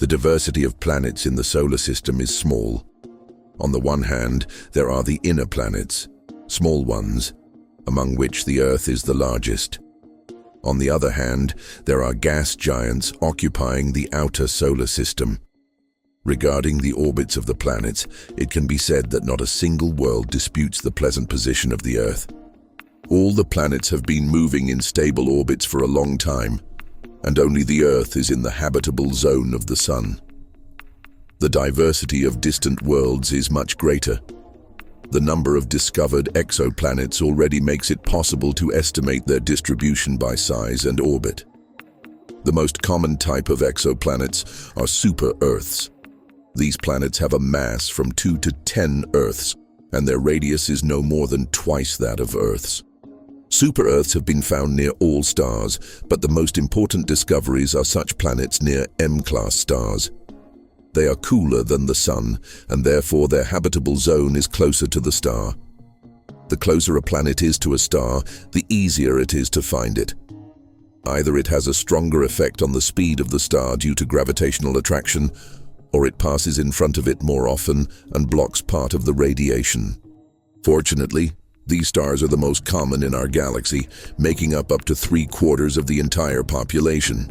The diversity of planets in the solar system is small. On the one hand, there are the inner planets, small ones, among which the Earth is the largest. On the other hand, there are gas giants occupying the outer solar system. Regarding the orbits of the planets, it can be said that not a single world disputes the pleasant position of the Earth. All the planets have been moving in stable orbits for a long time, and only the Earth is in the habitable zone of the Sun. The diversity of distant worlds is much greater. The number of discovered exoplanets already makes it possible to estimate their distribution by size and orbit. The most common type of exoplanets are super-Earths. These planets have a mass from 2 to 10 Earths, and their radius is no more than twice that of Earth's. Super-Earths have been found near all stars, but the most important discoveries are such planets near M-class stars. They are cooler than the Sun, and therefore their habitable zone is closer to the star. The closer a planet is to a star, the easier it is to find it. Either it has a stronger effect on the speed of the star due to gravitational attraction, or it passes in front of it more often and blocks part of the radiation. Fortunately, these stars are the most common in our galaxy, making up to 3/4 of the entire population.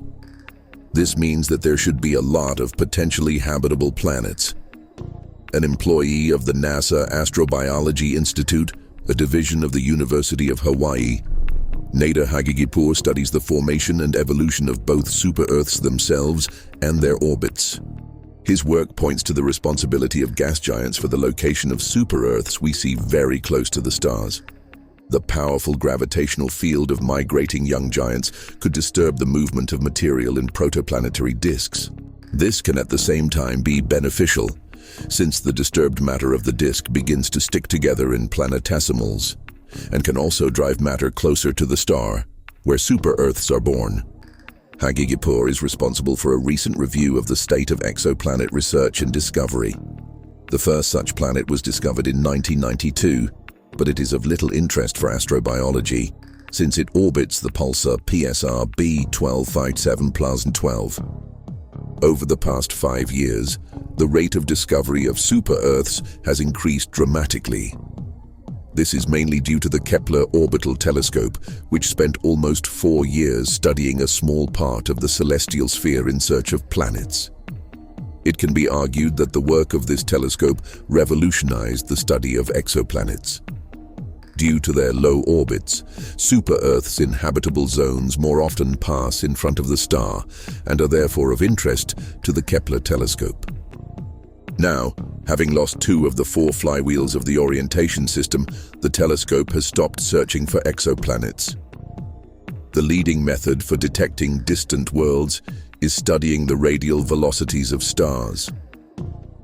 This means that there should be a lot of potentially habitable planets. An employee of the NASA Astrobiology Institute, a division of the University of Hawaii, Neda Hagigipur, studies the formation and evolution of both super-Earths themselves and their orbits. His work points to the responsibility of gas giants for the location of super-Earths we see very close to the stars. The powerful gravitational field of migrating young giants could disturb the movement of material in protoplanetary disks. This can at the same time be beneficial, since the disturbed matter of the disk begins to stick together in planetesimals, and can also drive matter closer to the star, where super-Earths are born. Hagigipur is responsible for a recent review of the state of exoplanet research and discovery. The first such planet was discovered in 1992, but it is of little interest for astrobiology, since it orbits the pulsar PSR B1257+12. Over the past 5 years, the rate of discovery of super-Earths has increased dramatically. This is mainly due to the Kepler orbital telescope, which spent almost 4 years studying a small part of the celestial sphere in search of planets. It can be argued that the work of this telescope revolutionized the study of exoplanets. Due to their low orbits, super-Earths in habitable zones more often pass in front of the star and are therefore of interest to the Kepler telescope. Now, having lost 2 of the 4 flywheels of the orientation system, the telescope has stopped searching for exoplanets. The leading method for detecting distant worlds is studying the radial velocities of stars.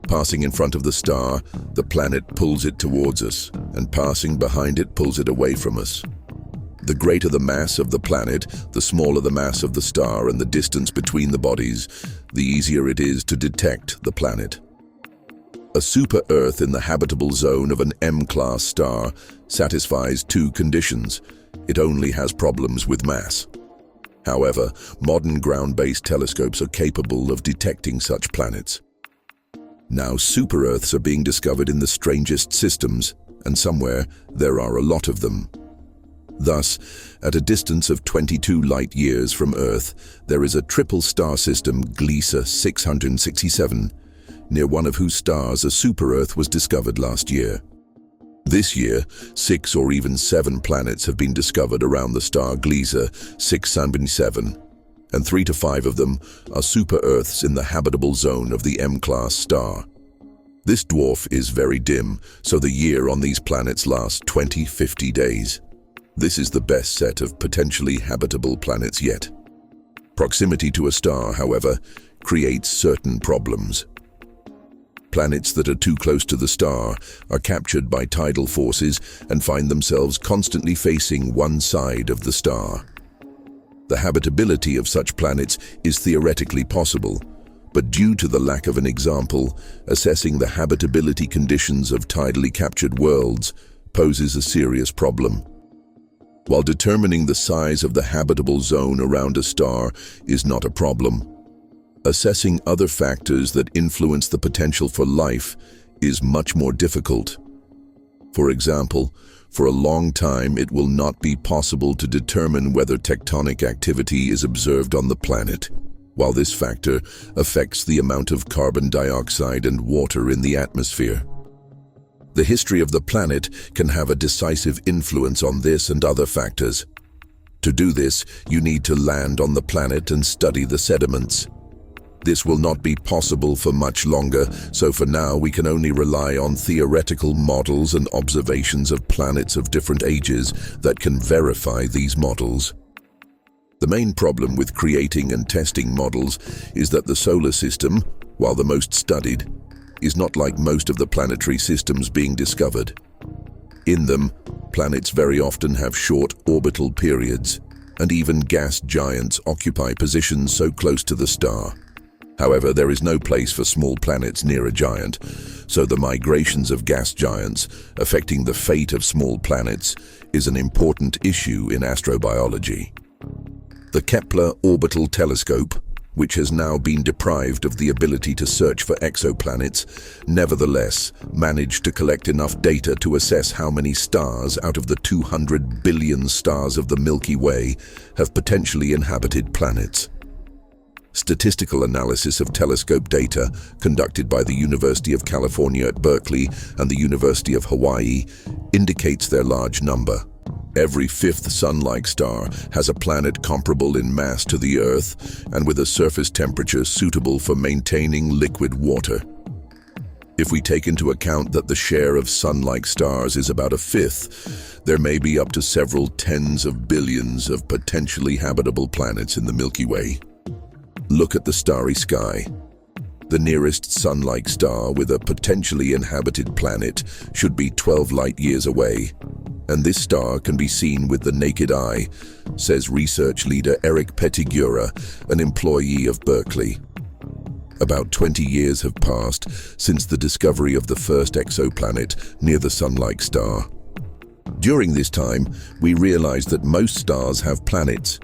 Passing in front of the star, the planet pulls it towards us, and passing behind it pulls it away from us. The greater the mass of the planet, the smaller the mass of the star and the distance between the bodies, the easier it is to detect the planet. A super-Earth in the habitable zone of an M-class star satisfies 2 conditions. It only has problems with mass. However, modern ground-based telescopes are capable of detecting such planets. Now super-Earths are being discovered in the strangest systems, and somewhere there are a lot of them. Thus, at a distance of 22 light-years from Earth, there is a triple star system, Gliese 667, near one of whose stars a super-Earth was discovered last year. This year, 6 or even 7 planets have been discovered around the star Gliese 677, and 3 to 5 of them are super-Earths in the habitable zone of the M-class star. This dwarf is very dim, so the year on these planets lasts 20-50 days. This is the best set of potentially habitable planets yet. Proximity to a star, however, creates certain problems. Planets that are too close to the star are captured by tidal forces and find themselves constantly facing one side of the star. The habitability of such planets is theoretically possible, but due to the lack of an example, assessing the habitability conditions of tidally captured worlds poses a serious problem. While determining the size of the habitable zone around a star is not a problem, Assessing other factors that influence the potential for life is much more difficult. For example, for a long time it will not be possible to determine whether tectonic activity is observed on the planet, while this factor affects the amount of carbon dioxide and water in the atmosphere. The history of the planet can have a decisive influence on this and other factors. To do this, you need to land on the planet and study the sediments. This will not be possible for much longer, so for now we can only rely on theoretical models and observations of planets of different ages that can verify these models. The main problem with creating and testing models is that the solar system, while the most studied, is not like most of the planetary systems being discovered. In them, planets very often have short orbital periods, and even gas giants occupy positions so close to the star. However, there is no place for small planets near a giant, so the migrations of gas giants affecting the fate of small planets is an important issue in astrobiology. The Kepler orbital telescope, which has now been deprived of the ability to search for exoplanets, nevertheless managed to collect enough data to assess how many stars out of the 200 billion stars of the Milky Way have potentially inhabited planets. Statistical analysis of telescope data conducted by the University of California at Berkeley and the University of Hawaii indicates their large number. Every fifth Sun-like star has a planet comparable in mass to the Earth and with a surface temperature suitable for maintaining liquid water. If we take into account that the share of Sun-like stars is about a fifth, there may be up to several tens of billions of potentially habitable planets in the Milky Way. Look at the starry sky. The nearest Sun-like star with a potentially inhabited planet should be 12 light-years away, and this star can be seen with the naked eye, says research leader Eric Pettigura, an employee of Berkeley. About 20 years have passed since the discovery of the first exoplanet near the Sun-like star. During this time, we realized that most stars have planets,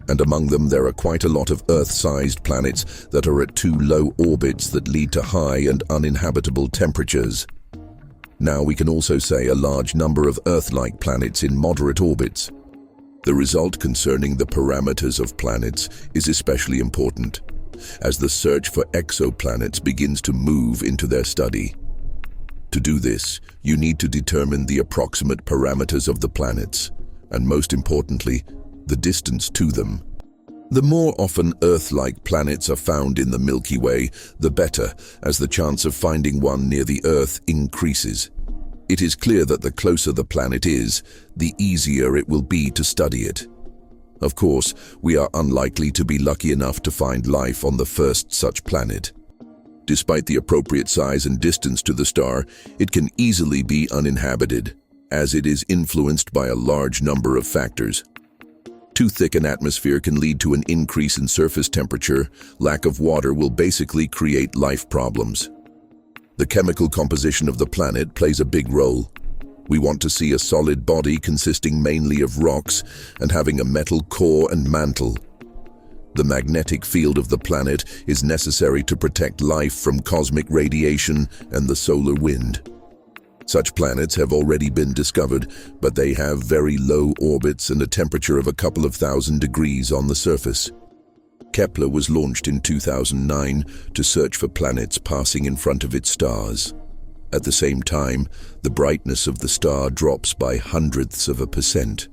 and among them there are quite a lot of Earth-sized planets that are at too low orbits that lead to high and uninhabitable temperatures. Now we can also say a large number of Earth-like planets in moderate orbits. The result concerning the parameters of planets is especially important, as the search for exoplanets begins to move into their study. To do this, you need to determine the approximate parameters of the planets, and most importantly, the distance to them. The more often Earth-like planets are found in the Milky Way, the better, as the chance of finding one near the Earth increases. It is clear that the closer the planet is, the easier it will be to study it. Of course, we are unlikely to be lucky enough to find life on the first such planet. Despite the appropriate size and distance to the star, it can easily be uninhabited, as it is influenced by a large number of factors. Too thick an atmosphere can lead to an increase in surface temperature. Lack of water will basically create life problems. The chemical composition of the planet plays a big role. We want to see a solid body consisting mainly of rocks and having a metal core and mantle. The magnetic field of the planet is necessary to protect life from cosmic radiation and the solar wind. Such planets have already been discovered, but they have very low orbits and a temperature of a couple of thousand degrees on the surface. Kepler was launched in 2009 to search for planets passing in front of its stars. At the same time, the brightness of the star drops by hundredths of a percent.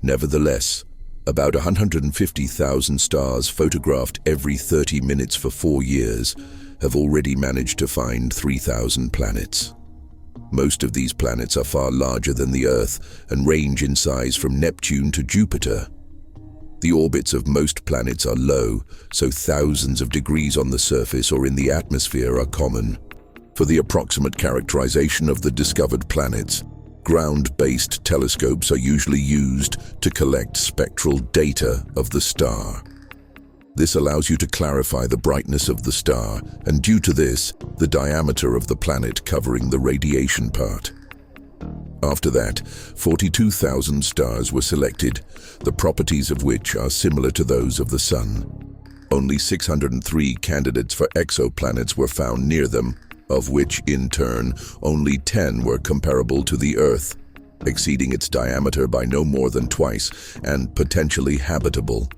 Nevertheless, about 150,000 stars photographed every 30 minutes for 4 years have already managed to find 3,000 planets. Most of these planets are far larger than the Earth and range in size from Neptune to Jupiter. The orbits of most planets are low, so thousands of degrees on the surface or in the atmosphere are common. For the approximate characterization of the discovered planets, ground-based telescopes are usually used to collect spectral data of the star. This allows you to clarify the brightness of the star, and due to this, the diameter of the planet covering the radiation part. After that, 42,000 stars were selected, the properties of which are similar to those of the Sun. Only 603 candidates for exoplanets were found near them, of which, in turn, only 10 were comparable to the Earth, exceeding its diameter by no more than twice and potentially habitable.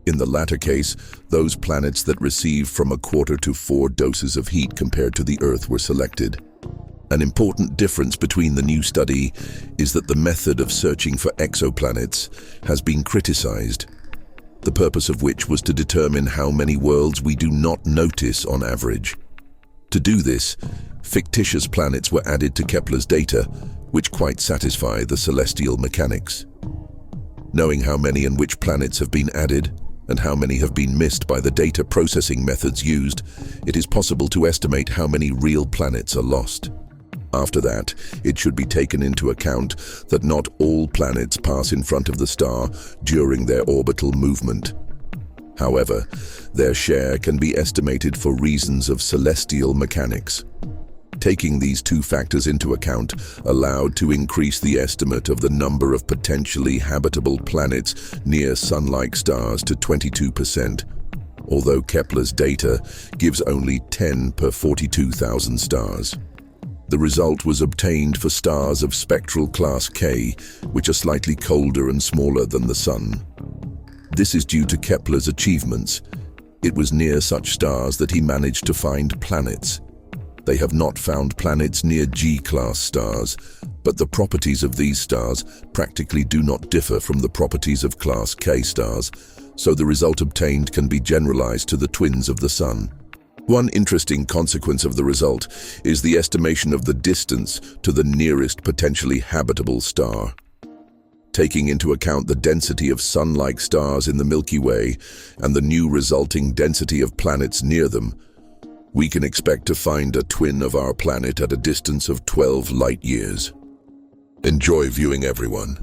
In the latter case, those planets that received from 1/4 to 4 doses of heat compared to the Earth were selected. An important difference between the new study is that the method of searching for exoplanets has been criticized, the purpose of which was to determine how many worlds we do not notice on average. To do this, fictitious planets were added to Kepler's data, which quite satisfy the celestial mechanics. Knowing how many and which planets have been added, and how many have been missed by the data processing methods used, it is possible to estimate how many real planets are lost. After that, it should be taken into account that not all planets pass in front of the star during their orbital movement. However, their share can be estimated for reasons of celestial mechanics. Taking these two factors into account allowed to increase the estimate of the number of potentially habitable planets near Sun-like stars to 22%, although Kepler's data gives only 10 per 42,000 stars. The result was obtained for stars of spectral class K, which are slightly colder and smaller than the Sun. This is due to Kepler's achievements. It was near such stars that he managed to find planets. They have not found planets near G-class stars, but the properties of these stars practically do not differ from the properties of class K stars, so the result obtained can be generalized to the twins of the Sun. One interesting consequence of the result is the estimation of the distance to the nearest potentially habitable star. Taking into account the density of Sun-like stars in the Milky Way and the new resulting density of planets near them, we can expect to find a twin of our planet at a distance of 12 light-years. Enjoy viewing, everyone.